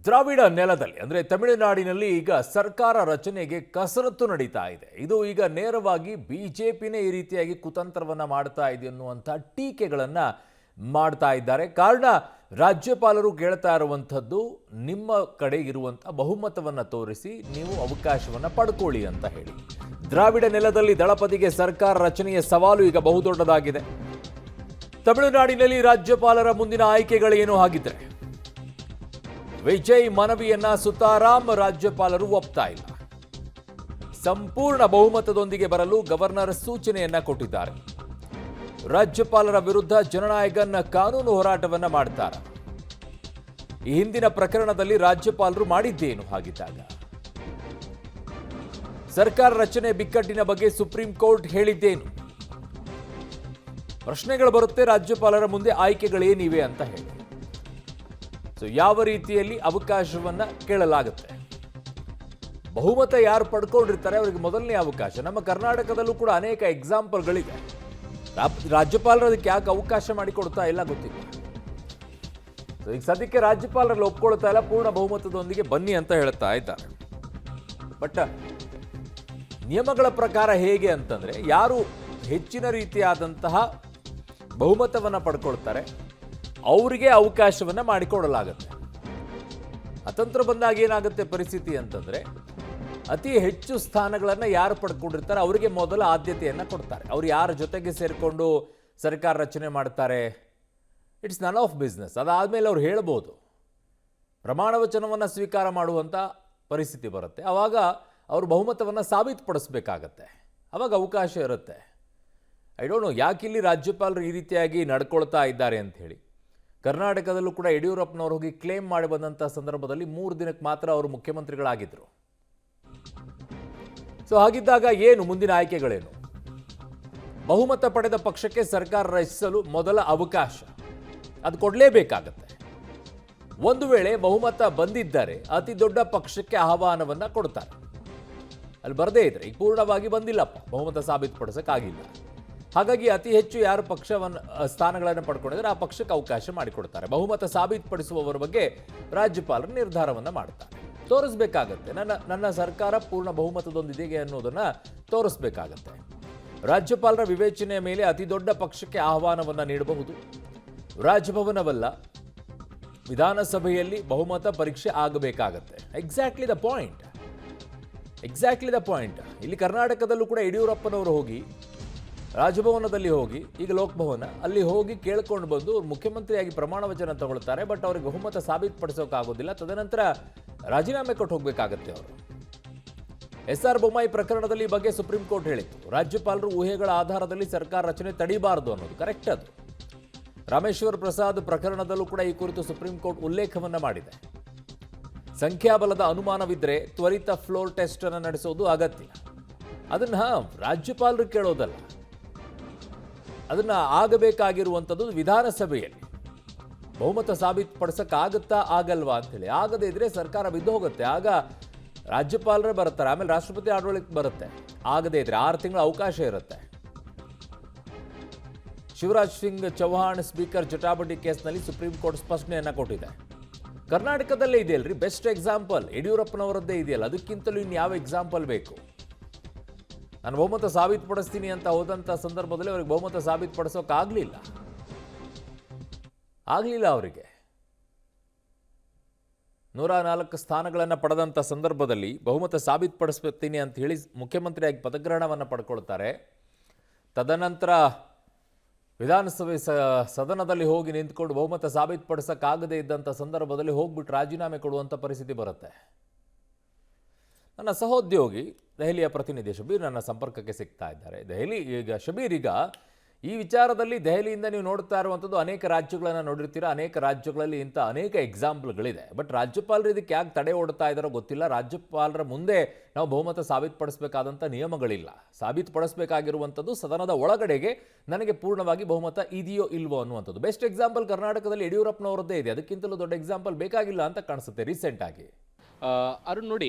ದ್ರಾವಿಡ ನೆಲದಲ್ಲಿ ಅಂದರೆ ತಮಿಳುನಾಡಿನಲ್ಲಿ ಈಗ ಸರ್ಕಾರ ರಚನೆಗೆ ಕಸರತ್ತು ನಡೀತಾ ಇದೆ. ಇದು ಈಗ ನೇರವಾಗಿ ಬಿಜೆಪಿನೇ ಈ ರೀತಿಯಾಗಿ ಕುತಂತ್ರವನ್ನ ಮಾಡ್ತಾ ಇದೆ ಅನ್ನುವಂಥ ಟೀಕೆಗಳನ್ನು ಮಾಡ್ತಾ ಇದ್ದಾರೆ. ಕಾರಣ ರಾಜ್ಯಪಾಲರು ಕೇಳ್ತಾ ಇರುವಂಥದ್ದು ನಿಮ್ಮ ಕಡೆ ಇರುವಂಥ ಬಹುಮತವನ್ನು ತೋರಿಸಿ ನೀವು ಅವಕಾಶವನ್ನು ಪಡ್ಕೊಳ್ಳಿ ಅಂತ ಹೇಳಿ. ದ್ರಾವಿಡ ನೆಲದಲ್ಲಿ ದಳಪತಿಗೆ ಸರ್ಕಾರ ರಚನೆಯ ಸವಾಲು ಈಗ ಬಹುದೊಡ್ಡದಾಗಿದೆ. ತಮಿಳುನಾಡಿನಲ್ಲಿ ರಾಜ್ಯಪಾಲರ ಮುಂದಿನ ಆಯ್ಕೆಗಳೇನು ಹಾಗಿದ್ರೆ ವಿಜಯ್ ಮನವಿಯನ್ನ ಸುತಾರಾಮ್ ರಾಜ್ಯಪಾಲರು ಒಪ್ತಾ ಇಲ್ಲ. ಸಂಪೂರ್ಣ ಬಹುಮತದೊಂದಿಗೆ ಬರಲು ಗವರ್ನರ್ ಸೂಚನೆಯನ್ನ ಕೊಟ್ಟಿದ್ದಾರೆ. ರಾಜ್ಯಪಾಲರ ವಿರುದ್ಧ ಜನನಾಯಗನ್ ಕಾನೂನು ಹೋರಾಟವನ್ನ ಮಾಡ್ತಾರೆ. ಈ ಹಿಂದಿನ ಪ್ರಕರಣದಲ್ಲಿ ರಾಜ್ಯಪಾಲರು ಮಾಡಿದ್ದೇನು ಹಾಗಿದ್ದಾಗ? ಸರ್ಕಾರ ರಚನೆ ಬಿಕ್ಕಟ್ಟಿನ ಬಗ್ಗೆ ಸುಪ್ರೀಂ ಕೋರ್ಟ್ ಹೇಳಿದ್ದೇನು? ಪ್ರಶ್ನೆಗಳು ಬರುತ್ತೆ ರಾಜ್ಯಪಾಲರ ಮುಂದೆ, ಆಯ್ಕೆಗಳೇನಿವೆ ಅಂತ ಹೇಳಿ. ಯಾವ ರೀತಿಯಲ್ಲಿ ಅವಕಾಶವನ್ನ ಕೇಳಲಾಗುತ್ತೆ? ಬಹುಮತ ಯಾರು ಪಡ್ಕೊಂಡಿರ್ತಾರೆ ಅವರಿಗೆ ಮೊದಲನೇ ಅವಕಾಶ. ನಮ್ಮ ಕರ್ನಾಟಕದಲ್ಲೂ ಕೂಡ ಅನೇಕ ಎಕ್ಸಾಂಪಲ್ಗಳಿದೆ. ರಾಜ್ಯಪಾಲರು ಅದಕ್ಕೆ ಯಾಕೆ ಅವಕಾಶ ಮಾಡಿಕೊಡ್ತಾ ಇಲ್ಲ ಗೊತ್ತಿಲ್ಲ. ಈಗ ಸದ್ಯಕ್ಕೆ ರಾಜ್ಯಪಾಲರಲ್ಲಿ ಒಪ್ಕೊಳ್ತಾ ಇಲ್ಲ, ಪೂರ್ಣ ಬಹುಮತದೊಂದಿಗೆ ಬನ್ನಿ ಅಂತ ಹೇಳ್ತಾ ಇದ್ದಾರೆ. ಬಟ್ ನಿಯಮಗಳ ಪ್ರಕಾರ ಹೇಗೆ ಅಂತಂದ್ರೆ, ಯಾರು ಹೆಚ್ಚಿನ ರೀತಿಯಾದಂತಹ ಬಹುಮತವನ್ನು ಪಡ್ಕೊಳ್ತಾರೆ ಅವರಿಗೆ ಅವಕಾಶವನ್ನ ಮಾಡಿಕೊಡಲಾಗುತ್ತೆ. ಅತಂತ್ರ ಬಂದಾಗ ಏನಾಗುತ್ತೆ ಪರಿಸ್ಥಿತಿ ಅಂತಂದ್ರೆ, ಅತಿ ಹೆಚ್ಚು ಸ್ಥಾನಗಳನ್ನು ಯಾರು ಪಡ್ಕೊಂಡಿರ್ತಾರೆ ಅವರಿಗೆ ಮೊದಲ ಆದ್ಯತೆಯನ್ನ ಕೊಡ್ತಾರೆ. ಅವ್ರು ಯಾರ ಜೊತೆಗೆ ಸೇರಿಕೊಂಡು ಸರ್ಕಾರ ರಚನೆ ಮಾಡ್ತಾರೆ, ಇಟ್ಸ್ ನನ್ ಆಫ್ ಬಿಸ್ನೆಸ್. ಅದಾದ್ಮೇಲೆ ಅವ್ರು ಹೇಳ್ಬೋದು, ಪ್ರಮಾಣ ವಚನವನ್ನು ಸ್ವೀಕಾರ ಮಾಡುವಂಥ ಪರಿಸ್ಥಿತಿ ಬರುತ್ತೆ. ಆವಾಗ ಅವರು ಬಹುಮತವನ್ನು ಸಾಬೀತುಪಡಿಸ್ಬೇಕಾಗತ್ತೆ. ಅವಾಗ ಅವಕಾಶ ಇರುತ್ತೆ. ಐ ಡೋಂಟ್ ನೋ ಯಾಕಿಲ್ಲಿ ರಾಜ್ಯಪಾಲರು ಈ ರೀತಿಯಾಗಿ ನಡ್ಕೊಳ್ತಾ ಇದ್ದಾರೆ ಅಂತ ಹೇಳಿ. ಕರ್ನಾಟಕದಲ್ಲೂ ಕೂಡ ಯಡಿಯೂರಪ್ಪನವರು ಹೋಗಿ ಕ್ಲೇಮ್ ಮಾಡಿ ಬಂದಂಥ ಸಂದರ್ಭದಲ್ಲಿ 3 ದಿನಕ್ಕೆ ಮಾತ್ರ ಅವರು ಮುಖ್ಯಮಂತ್ರಿಗಳಾಗಿದ್ದರು. ಸೊ ಹಾಗಿದ್ದಾಗ ಏನು ಮುಂದಿನ ಆಯ್ಕೆಗಳೇನು? ಬಹುಮತ ಪಡೆದ ಪಕ್ಷಕ್ಕೆ ಸರ್ಕಾರ ರಚಿಸಲು ಮೊದಲ ಅವಕಾಶ ಅದು ಕೊಡಲೇಬೇಕಾಗತ್ತೆ. ಒಂದು ವೇಳೆ ಬಹುಮತ ಬಂದಿದ್ದರೆ ಅತಿ ದೊಡ್ಡ ಪಕ್ಷಕ್ಕೆ ಆಹ್ವಾನವನ್ನ ಕೊಡ್ತಾರೆ. ಅಲ್ಲಿ ಬರದೇ ಇದ್ರೆ, ಈಗ ಪೂರ್ಣವಾಗಿ ಬಂದಿಲ್ಲಪ್ಪ, ಬಹುಮತ ಸಾಬೀತುಪಡಿಸಕ್ಕಾಗಿಲ್ಲ, ಹಾಗಾಗಿ ಅತಿ ಹೆಚ್ಚು ಯಾರು ಪಕ್ಷವನ್ನು ಸ್ಥಾನಗಳನ್ನು ಪಡ್ಕೊಂಡಿದ್ರೆ ಆ ಪಕ್ಷಕ್ಕೆ ಅವಕಾಶ ಮಾಡಿಕೊಡ್ತಾರೆ. ಬಹುಮತ ಸಾಬೀತುಪಡಿಸುವವರ ಬಗ್ಗೆ ರಾಜ್ಯಪಾಲರು ನಿರ್ಧಾರವನ್ನು ಮಾಡ್ತಾರೆ. ತೋರಿಸ್ಬೇಕಾಗತ್ತೆ, ನನ್ನ ಸರ್ಕಾರ ಪೂರ್ಣ ಬಹುಮತದೊಂದಿದೆ ಅನ್ನೋದನ್ನ ತೋರಿಸ್ಬೇಕಾಗತ್ತೆ. ರಾಜ್ಯಪಾಲರ ವಿವೇಚನೆಯ ಮೇಲೆ ಅತಿ ದೊಡ್ಡ ಪಕ್ಷಕ್ಕೆ ಆಹ್ವಾನವನ್ನು ನೀಡಬಹುದು. ರಾಜಭವನವಲ್ಲ, ವಿಧಾನಸಭೆಯಲ್ಲಿ ಬಹುಮತ ಪರೀಕ್ಷೆ ಆಗಬೇಕಾಗತ್ತೆ. Exactly the point. ಇಲ್ಲಿ ಕರ್ನಾಟಕದಲ್ಲೂ ಕೂಡ ಯಡಿಯೂರಪ್ಪನವರು ಹೋಗಿ ರಾಜಭವನದಲ್ಲಿ ಹೋಗಿ, ಈಗ ಲೋಕಭವನ ಅಲ್ಲಿ ಹೋಗಿ ಕೇಳ್ಕೊಂಡು ಬಂದು ಮುಖ್ಯಮಂತ್ರಿಯಾಗಿ ಪ್ರಮಾಣ ವಚನ ತಗೊಳ್ತಾರೆ. ಬಟ್ ಅವ್ರಿಗೆ ಬಹುಮತ ಸಾಬೀತುಪಡಿಸೋಕ್ಕಾಗೋದಿಲ್ಲ. ತದನಂತರ ರಾಜೀನಾಮೆ ಕೊಟ್ಟು ಹೋಗಬೇಕಾಗತ್ತೆ ಅವರು. SR ಬೊಮ್ಮಾಯಿ ಪ್ರಕರಣದಲ್ಲಿ ಈ ಬಗ್ಗೆ ಸುಪ್ರೀಂ ಕೋರ್ಟ್ ಹೇಳಿತ್ತು, ರಾಜ್ಯಪಾಲರು ಊಹೆಗಳ ಆಧಾರದಲ್ಲಿ ಸರ್ಕಾರ ರಚನೆ ತಡಿಬಾರದು ಅನ್ನೋದು ಕರೆಕ್ಟ್. ಅದು ರಾಮೇಶ್ವರ್ ಪ್ರಸಾದ್ ಪ್ರಕರಣದಲ್ಲೂ ಕೂಡ ಈ ಕುರಿತು ಸುಪ್ರೀಂ ಕೋರ್ಟ್ ಉಲ್ಲೇಖವನ್ನ ಮಾಡಿದೆ. ಸಂಖ್ಯಾಬಲದ ಅನುಮಾನವಿದ್ರೆ ತ್ವರಿತ ಫ್ಲೋರ್ ಟೆಸ್ಟ್ ಅನ್ನು ನಡೆಸೋದು ಅಗತ್ಯ. ಅದನ್ನ ರಾಜ್ಯಪಾಲರು ಕೇಳೋದಲ್ಲ, ಅದನ್ನ ಆಗಬೇಕಾಗಿರುವಂಥದ್ದು ವಿಧಾನಸಭೆಯಲ್ಲಿ. ಬಹುಮತ ಸಾಬೀತುಪಡಿಸಕ್ಕಾಗತ್ತಾ ಆಗಲ್ವಾ ಅಂತೇಳಿ. ಆಗದೇ ಇದ್ರೆ ಸರ್ಕಾರ ಬಿದ್ದು ಹೋಗುತ್ತೆ. ಆಗ ರಾಜ್ಯಪಾಲರೇ ಬರ್ತಾರೆ, ಆಮೇಲೆ ರಾಷ್ಟ್ರಪತಿ ಆಡಳಿತ ಬರುತ್ತೆ. ಆಗದೇ ಇದ್ರೆ 6 ತಿಂಗಳ ಅವಕಾಶ ಇರುತ್ತೆ. ಶಿವರಾಜ್ ಸಿಂಗ್ ಚೌಹಾಣ್ ಸ್ಪೀಕರ್ ಜಟಾಪಟಿ ಕೇಸ್ನಲ್ಲಿ ಸುಪ್ರೀಂ ಕೋರ್ಟ್ ಸ್ಪಷ್ಟನೆಯನ್ನ ಕೊಟ್ಟಿದೆ. ಕರ್ನಾಟಕದಲ್ಲೇ ಇದೆಯಲ್ರಿ ಬೆಸ್ಟ್ ಎಕ್ಸಾಂಪಲ್, ಯಡಿಯೂರಪ್ಪನವರದ್ದೇ ಇದೆಯಲ್ಲ, ಅದಕ್ಕಿಂತಲೂ ಇನ್ಯಾವ ಎಕ್ಸಾಂಪಲ್ ಬೇಕು? ನಾನು ಬಹುಮತ ಸಾಬೀತುಪಡಿಸ್ತೀನಿ ಅಂತ ಹೋದಂಥ ಸಂದರ್ಭದಲ್ಲಿ ಅವ್ರಿಗೆ ಬಹುಮತ ಸಾಬೀತುಪಡಿಸೋಕ್ಕಾಗಲಿಲ್ಲ ಅವರಿಗೆ. 104 ಸ್ಥಾನಗಳನ್ನು ಪಡೆದಂಥ ಸಂದರ್ಭದಲ್ಲಿ ಬಹುಮತ ಸಾಬೀತುಪಡಿಸ್ತೀನಿ ಅಂತ ಹೇಳಿ ಮುಖ್ಯಮಂತ್ರಿಯಾಗಿ ಪದಗ್ರಹಣವನ್ನು ಪಡ್ಕೊಳ್ತಾರೆ. ತದನಂತರ ವಿಧಾನಸಭೆ ಸದನದಲ್ಲಿ ಹೋಗಿ ನಿಂತ್ಕೊಂಡು ಬಹುಮತ ಸಾಬೀತುಪಡಿಸೋಕ್ಕಾಗದೇ ಇದ್ದಂಥ ಸಂದರ್ಭದಲ್ಲಿ ಹೋಗ್ಬಿಟ್ಟು ರಾಜೀನಾಮೆ ಕೊಡುವಂಥ ಪರಿಸ್ಥಿತಿ ಬರುತ್ತೆ. ನನ್ನ ಸಹೋದ್ಯೋಗಿ ದೆಹಲಿಯ ಪ್ರತಿನಿಧಿ ಶಬೀರ್ ನನ್ನ ಸಂಪರ್ಕಕ್ಕೆ ಸಿಗ್ತಾ ಇದ್ದಾರೆ. ಶಬೀರ್, ಈಗ ಈ ವಿಚಾರದಲ್ಲಿ ದೆಹಲಿಯಿಂದ ನೀವು ನೋಡ್ತಾ ಇರುವಂಥದ್ದು ಅನೇಕ ರಾಜ್ಯಗಳನ್ನು ನೋಡಿರ್ತೀರಾ. ಅನೇಕ ರಾಜ್ಯಗಳಲ್ಲಿ ಇಂಥ ಅನೇಕ ಎಕ್ಸಾಂಪಲ್ಗಳಿದೆ. ಬಟ್ ರಾಜ್ಯಪಾಲರು ಇದಕ್ಕೆ ಯಾಕೆ ತಡೆ ಓಡ್ತಾ ಇದ್ದಾರೋ ಗೊತ್ತಿಲ್ಲ. ರಾಜ್ಯಪಾಲರ ಮುಂದೆ ನಾವು ಬಹುಮತ ಸಾಬೀತುಪಡಿಸಬೇಕಾದಂಥ ನಿಯಮಗಳಿಲ್ಲ. ಸಾಬೀತುಪಡಿಸಬೇಕಾಗಿರುವಂಥದ್ದು ಸದನದ ಒಳಗಡೆಗೆ ನನಗೆ ಪೂರ್ಣವಾಗಿ ಬಹುಮತ ಇದೆಯೋ ಇಲ್ವೋ ಅನ್ನುವಂಥದ್ದು. ಬೆಸ್ಟ್ ಎಕ್ಸಾಂಪಲ್ ಕರ್ನಾಟಕದಲ್ಲಿ ಯಡಿಯೂರಪ್ಪನವರದ್ದೇ ಇದೆ. ಅದಕ್ಕಿಂತಲೂ ದೊಡ್ಡ ಎಕ್ಸಾಂಪಲ್ ಬೇಕಾಗಿಲ್ಲ ಅಂತ ಕಾಣಿಸುತ್ತೆ ರೀಸೆಂಟ್ ಆಗಿ. ಅರುಣ್ ನೋಡಿ,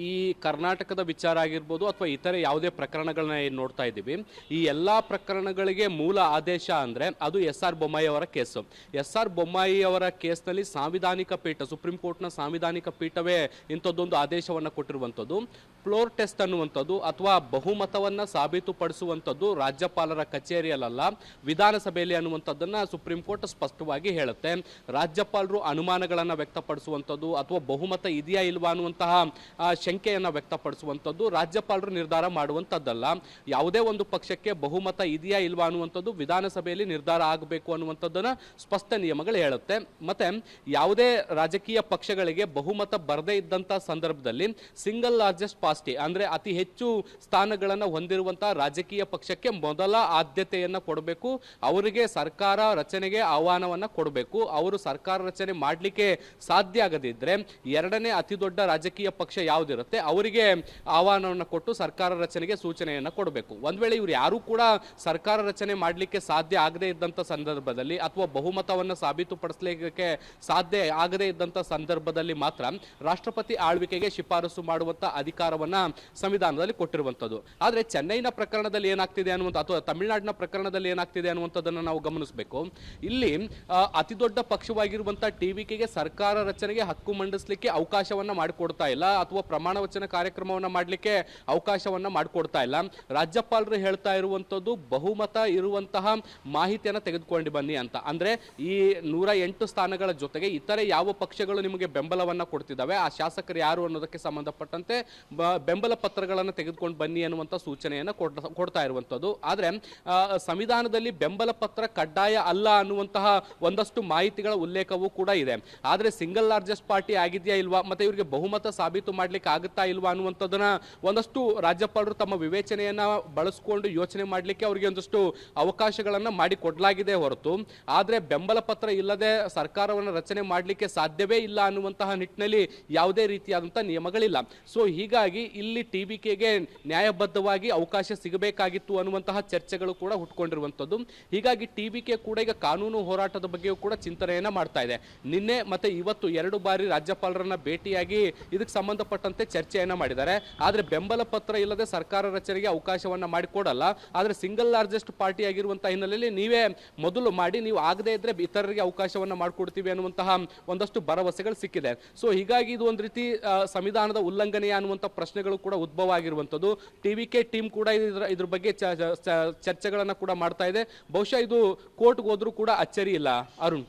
ಈ ಕರ್ನಾಟಕದ ವಿಚಾರ ಆಗಿರ್ಬೋದು ಅಥವಾ ಇತರೆ ಯಾವುದೇ ಪ್ರಕರಣಗಳನ್ನ ಏನು ನೋಡ್ತಾ ಇದ್ದೀವಿ, ಈ ಎಲ್ಲ ಪ್ರಕರಣಗಳಿಗೆ ಮೂಲ ಆದೇಶ ಅಂದರೆ ಅದು SR ಬೊಮ್ಮಾಯಿ ಅವರ ಕೇಸು. SR ಬೊಮ್ಮಾಯಿ ಅವರ ಕೇಸ್ನಲ್ಲಿ ಸಾಂವಿಧಾನಿಕ ಪೀಠ, ಸುಪ್ರೀಂ ಕೋರ್ಟ್ನ ಸಾಂವಿಧಾನಿಕ ಪೀಠವೇ ಇಂಥದ್ದೊಂದು ಆದೇಶವನ್ನು ಕೊಟ್ಟಿರುವಂಥದ್ದು. ಫ್ಲೋರ್ ಟೆಸ್ಟ್ ಅನ್ನುವಂಥದ್ದು ಅಥವಾ ಬಹುಮತವನ್ನು ಸಾಬೀತುಪಡಿಸುವಂಥದ್ದು ರಾಜ್ಯಪಾಲರ ಕಚೇರಿಯಲ್ಲ, ವಿಧಾನಸಭೆಯಲ್ಲಿ ಅನ್ನುವಂಥದ್ದನ್ನು ಸುಪ್ರೀಂ ಕೋರ್ಟ್ ಸ್ಪಷ್ಟವಾಗಿ ಹೇಳುತ್ತೆ. ರಾಜ್ಯಪಾಲರು ಅನುಮಾನಗಳನ್ನು ವ್ಯಕ್ತಪಡಿಸುವಂಥದ್ದು ಅಥವಾ ಬಹುಮತ ಇದೆಯಾ ಇಲ್ವಾ ಅನ್ನುವಂತಹ ಶಂಕೆಯನ್ನು ವ್ಯಕ್ತಪಡಿಸುವಂಥದ್ದು ರಾಜ್ಯಪಾಲರು ನಿರ್ಧಾರ ಮಾಡುವಂಥದ್ದಲ್ಲ. ಯಾವುದೇ ಒಂದು ಪಕ್ಷಕ್ಕೆ ಬಹುಮತ ಇದೆಯಾ ಇಲ್ವಾ ಅನ್ನುವಂಥದ್ದು ವಿಧಾನಸಭೆಯಲ್ಲಿ ನಿರ್ಧಾರ ಆಗಬೇಕು ಅನ್ನುವಂಥದ್ದನ್ನು ಸ್ಪಷ್ಟ ನಿಯಮಗಳು ಹೇಳುತ್ತೆ. ಮತ್ತೆ ಯಾವುದೇ ರಾಜಕೀಯ ಪಕ್ಷಗಳಿಗೆ ಬಹುಮತ ಬರದೇ ಇದ್ದಂಥ ಸಂದರ್ಭದಲ್ಲಿ ಸಿಂಗಲ್ ಲಾರ್ಜೆಸ್ಟ್ ಪಾರ್ಟಿ ಅಂದರೆ ಅತಿ ಹೆಚ್ಚು ಸ್ಥಾನಗಳನ್ನು ಹೊಂದಿರುವಂತಹ ರಾಜಕೀಯ ಪಕ್ಷಕ್ಕೆ ಮೊದಲ ಆದ್ಯತೆಯನ್ನು ಕೊಡಬೇಕು. ಅವರಿಗೆ ಸರ್ಕಾರ ರಚನೆಗೆ ಆಹ್ವಾನವನ್ನು ಕೊಡಬೇಕು. ಅವರು ಸರ್ಕಾರ ರಚನೆ ಮಾಡಲಿಕ್ಕೆ ಸಾಧ್ಯ ಆಗದಿದ್ದರೆ ಎರಡನೇ ಅತಿ ದೊಡ್ಡ ರಾಜಕೀಯ ಪಕ್ಷ ಯಾವುದಿರುತ್ತೆ ಅವರಿಗೆ ಆಹ್ವಾನವನ್ನು ಕೊಟ್ಟು ಸರ್ಕಾರ ರಚನೆಗೆ ಸೂಚನೆಯನ್ನು ಕೊಡಬೇಕು. ಒಂದ್ ವೇಳೆ ಇವರು ಯಾರು ಕೂಡ ಸರ್ಕಾರ ರಚನೆ ಮಾಡಲಿಕ್ಕೆ ಸಾಧ್ಯ ಆಗದೇ ಇದ್ದಂಥ ಸಂದರ್ಭದಲ್ಲಿ ಅಥವಾ ಬಹುಮತವನ್ನು ಸಾಬೀತುಪಡಿಸಲಿಕ್ಕೆ ಸಾಧ್ಯ ಆಗದೇ ಇದ್ದಂಥ ಸಂದರ್ಭದಲ್ಲಿ ಮಾತ್ರ ರಾಷ್ಟ್ರಪತಿ ಆಳ್ವಿಕೆಗೆ ಶಿಫಾರಸು ಮಾಡುವಂಥ ಅಧಿಕಾರವನ್ನ ಸಂವಿಧಾನದಲ್ಲಿ ಕೊಟ್ಟಿರುವಂಥದ್ದು. ಆದರೆ ಚೆನ್ನೈನ ಪ್ರಕರಣದಲ್ಲಿ ಏನಾಗ್ತಿದೆ ಅನ್ನುವಂಥ ಅಥವಾ ತಮಿಳುನಾಡಿನ ಪ್ರಕರಣದಲ್ಲಿ ಏನಾಗ್ತಿದೆ ಅನ್ನುವಂಥದ್ದನ್ನು ನಾವು ಗಮನಿಸಬೇಕು. ಇಲ್ಲಿ ಅತಿ ದೊಡ್ಡ ಪಕ್ಷವಾಗಿರುವಂಥ TVKಗೆ ಸರ್ಕಾರ ರಚನೆಗೆ ಹಕ್ಕು ಮಂಡಿಸಲಿಕ್ಕೆ ಅವಕಾಶವನ್ನ ಮಾಡಿಕೊಡ್ತಾ ಇಲ್ಲ ಅಥವಾ ಪ್ರಮಾಣ ವಚನ ಕಾರ್ಯಕ್ರಮವನ್ನ ಮಾಡಲಿಕ್ಕೆ ಅವಕಾಶವನ್ನ ಮಾಡಿಕೊಡ್ತಾ ಇಲ್ಲ. ರಾಜ್ಯಪಾಲರು ಹೇಳ್ತಾ ಇರುವಂಥದ್ದು ಬಹುಮತ ಇರುವಂತಹ ಮಾಹಿತಿಯನ್ನು ತೆಗೆದುಕೊಂಡು ಬನ್ನಿ ಅಂತ. ಅಂದ್ರೆ ಈ 108 ಸ್ಥಾನಗಳ ಜೊತೆಗೆ ಇತರೆ ಯಾವ ಪಕ್ಷಗಳು ನಿಮಗೆ ಬೆಂಬಲವನ್ನ ಕೊಡ್ತಿದ್ದಾವೆ ಆ ಶಾಸಕರು ಯಾರು ಅನ್ನೋದಕ್ಕೆ ಸಂಬಂಧಪಟ್ಟಂತೆ ಬೆಂಬಲ ಪತ್ರಗಳನ್ನು ತೆಗೆದುಕೊಂಡು ಬನ್ನಿ ಅನ್ನುವಂಥ ಸೂಚನೆಯನ್ನು ಕೊಡ್ತಾ ಇರುವಂಥದ್ದು. ಆದರೆ ಸಂವಿಧಾನದಲ್ಲಿ ಬೆಂಬಲ ಪತ್ರ ಕಡ್ಡಾಯ ಅಲ್ಲ ಅನ್ನುವಂತಹ ಒಂದಷ್ಟು ಮಾಹಿತಿಗಳ ಉಲ್ಲೇಖವೂ ಕೂಡ ಇದೆ. ಆದರೆ ಸಿಂಗಲ್ ಲಾರ್ಜೆಸ್ಟ್ ಪಾರ್ಟಿ ಆಗಿದೆಯಾ ಇಲ್ವಾ ಮತ್ತೆ ಇವರಿಗೆ ಬಹುಮತ ಸಾಬೀತು ಮಾಡ್ಲಿಕ್ಕೆ ಆಗುತ್ತಾ ಇಲ್ವಾ ಅನ್ನುವಂಥದ್ದನ್ನ ಒಂದಷ್ಟು ರಾಜ್ಯಪಾಲರು ತಮ್ಮ ವಿವೇಚನೆಯನ್ನ ಬಳಸಿಕೊಂಡು ಯೋಚನೆ ಮಾಡಲಿಕ್ಕೆ ಅವರಿಗೆ ಒಂದಷ್ಟು ಅವಕಾಶಗಳನ್ನ ಮಾಡಿ ಕೊಡಲಾಗಿದೆ ಹೊರತು ಆದರೆ ಬೆಂಬಲ ಪತ್ರ ಇಲ್ಲದೆ ಸರ್ಕಾರವನ್ನು ರಚನೆ ಮಾಡಲಿಕ್ಕೆ ಸಾಧ್ಯವೇ ಇಲ್ಲ ಅನ್ನುವಂತಹ ನಿಟ್ಟಿನಲ್ಲಿ ಯಾವುದೇ ರೀತಿಯಾದಂತಹ ನಿಯಮಗಳಿಲ್ಲ. ಸೊ ಹೀಗಾಗಿ ಇಲ್ಲಿ TVKಗೆ ನ್ಯಾಯಬದ್ಧವಾಗಿ ಅವಕಾಶ ಸಿಗಬೇಕಾಗಿತ್ತು ಅನ್ನುವಂತಹ ಚರ್ಚೆಗಳು ಕೂಡ ಹುಟ್ಕೊಂಡಿರುವಂಥದ್ದು. ಹೀಗಾಗಿ TVK ಕೂಡ ಈಗ ಕಾನೂನು ಹೋರಾಟದ ಬಗ್ಗೆಯೂ ಕೂಡ ಚಿಂತನೆಯನ್ನ ಮಾಡ್ತಾ ಇದೆ. ನಿನ್ನೆ ಮತ್ತೆ ಇವತ್ತು 2 ಬಾರಿ ರಾಜ್ಯಪಾಲರನ್ನ ಭೇಟಿಯಾಗಿ ಇದಕ್ಕೆ ಸಂಬಂಧಪಟ್ಟಂತೆ ಚರ್ಚೆಯನ್ನ ಮಾಡಿದ್ದಾರೆ. ಆದರೆ ಬೆಂಬಲ ಪತ್ರ ಇಲ್ಲದೆ ಸರ್ಕಾರ ರಚನೆಗೆ ಅವಕಾಶವನ್ನ ಮಾಡಿಕೊಡಲ್ಲ. ಆದರೆ ಸಿಂಗಲ್ ಲಾರ್ಜೆಸ್ಟ್ ಪಾರ್ಟಿ ಆಗಿರುವಂತಹ ಹಿನ್ನೆಲೆಯಲ್ಲಿ ನೀವೇ ಮೊದಲು ಮಾಡಿ, ನೀವು ಆಗದೇ ಇದ್ರೆ ಇತರರಿಗೆ ಅವಕಾಶವನ್ನ ಮಾಡಿಕೊಡ್ತೀವಿ ಅನ್ನುವಂತಹ ಒಂದಷ್ಟು ಭರವಸೆಗಳು ಸಿಕ್ಕಿದೆ. ಸೊ ಹೀಗಾಗಿ ಇದು ಒಂದು ರೀತಿ ಸಂವಿಧಾನದ ಉಲ್ಲಂಘನೆಯ ಅನ್ನುವಂಥ ಪ್ರಶ್ನೆಗಳು ಕೂಡ ಉದ್ಭವ ಆಗಿರುವಂಥದ್ದು. TVK ಟೀಮ್ ಕೂಡ ಇದ್ರ ಬಗ್ಗೆ ಚರ್ಚೆಗಳನ್ನ ಕೂಡ ಮಾಡ್ತಾ ಇದೆ. ಬಹುಶಃ ಇದು ಕೋರ್ಟ್ಗೆ ಹೋದ್ರೂ ಕೂಡ ಅಚ್ಚರಿ ಇಲ್ಲ ಅರುಣ್.